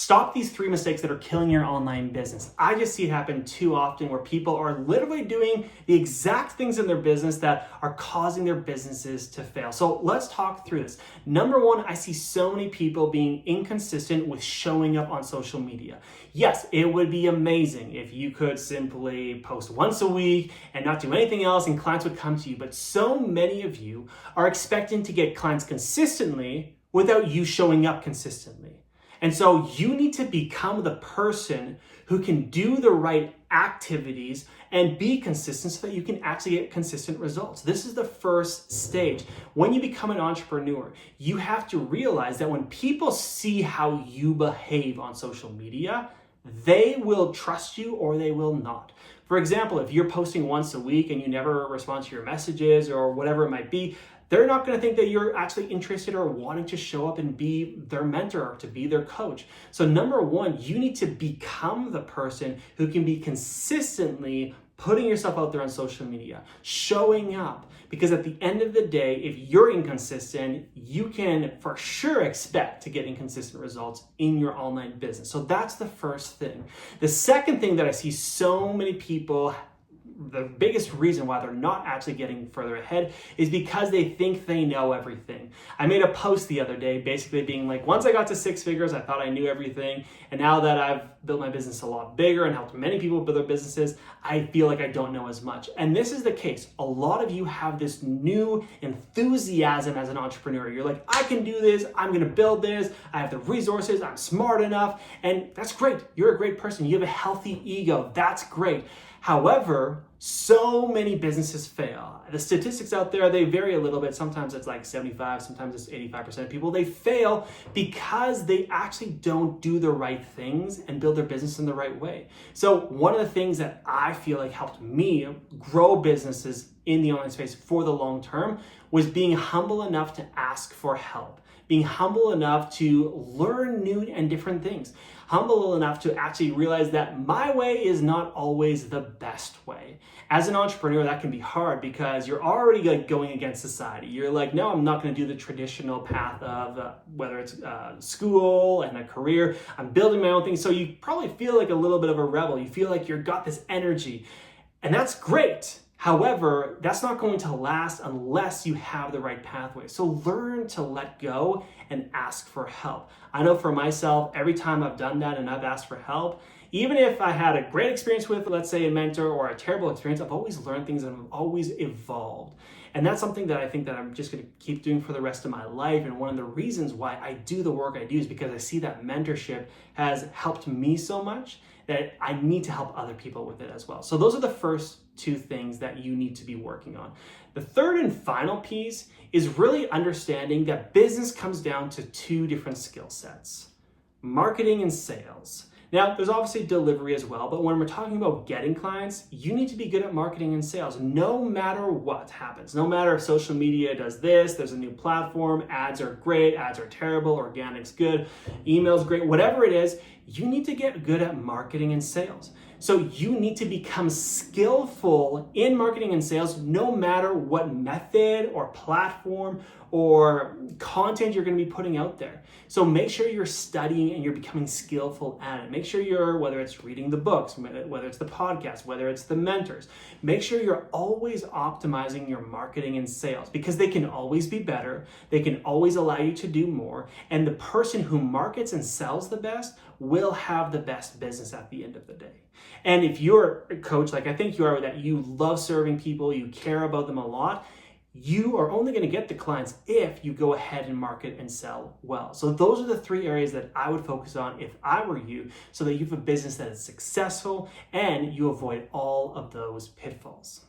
Stop these 3 mistakes that are killing your online business. I just see it happen too often where people are literally doing the exact things in their business that are causing their businesses to fail. So let's talk through this. Number 1, I see so many people being inconsistent with showing up on social media. Yes, it would be amazing if you could simply post once a week and not do anything else and clients would come to you. But so many of you are expecting to get clients consistently without you showing up consistently. And so you need to become the person who can do the right activities and be consistent so that you can actually get consistent results. This is the first stage. When you become an entrepreneur, you have to realize that when people see how you behave on social media, they will trust you or they will not. For example, if you're posting once a week and you never respond to your messages or whatever it might be, they're not going to think that you're actually interested or wanting to show up and be their mentor or to be their coach. So number 1, you need to become the person who can be consistently putting yourself out there on social media, showing up. Because at the end of the day, if you're inconsistent, you can for sure expect to get inconsistent results in your online business. So that's the first thing. The second thing that I see so many people, the biggest reason why they're not actually getting further ahead is because they think they know everything. I made a post the other day basically being like, once I got to 6 figures, I thought I knew everything. And now that I've built my business a lot bigger and helped many people build their businesses, I feel like I don't know as much. And this is the case. A lot of you have this new enthusiasm as an entrepreneur. You're like, I can do this. I'm going to build this. I have the resources. I'm smart enough. And that's great. You're a great person. You have a healthy ego. That's great. However, so many businesses fail. The statistics out there, they vary a little bit. Sometimes it's like 75, sometimes it's 85% of people. They fail because they actually don't do the right things and build their business in the right way. So one of the things that I feel like helped me grow businesses in the online space for the long term was being humble enough to ask for help. Being humble enough to learn new and different things. Humble enough to actually realize that my way is not always the best way. As an entrepreneur, that can be hard because you're already like going against society. You're like, no, I'm not going to do the traditional path of whether it's school and a career. I'm building my own thing. So you probably feel like a little bit of a rebel. You feel like you've got this energy, and that's great. However, that's not going to last unless you have the right pathway. So learn to let go and ask for help. I know for myself, every time I've done that and I've asked for help, even if I had a great experience with, let's say, a mentor or a terrible experience, I've always learned things and I've always evolved. And that's something that I think that I'm just going to keep doing for the rest of my life. And one of the reasons why I do the work I do is because I see that mentorship has helped me so much that I need to help other people with it as well. So those are the first 2 things that you need to be working on. The third and final piece is really understanding that business comes down to 2 different skill sets: marketing and sales. Now, there's obviously delivery as well, but when we're talking about getting clients, you need to be good at marketing and sales no matter what happens. No matter if social media does this, there's a new platform, ads are great, ads are terrible, organic's good, email's great, whatever it is, you need to get good at marketing and sales. So you need to become skillful in marketing and sales no matter what method or platform or content you're going to be putting out there. So make sure you're studying and you're becoming skillful at it. Make sure you're, whether it's reading the books, whether it's the podcast, whether it's the mentors, make sure you're always optimizing your marketing and sales because they can always be better. They can always allow you to do more. And the person who markets and sells the best will have the best business at the end of the day. And if you're a coach, like I think you are, that you love serving people, you care about them a lot, you are only going to get the clients if you go ahead and market and sell well. So those are the 3 areas that I would focus on if I were you, so that you have a business that is successful and you avoid all of those pitfalls.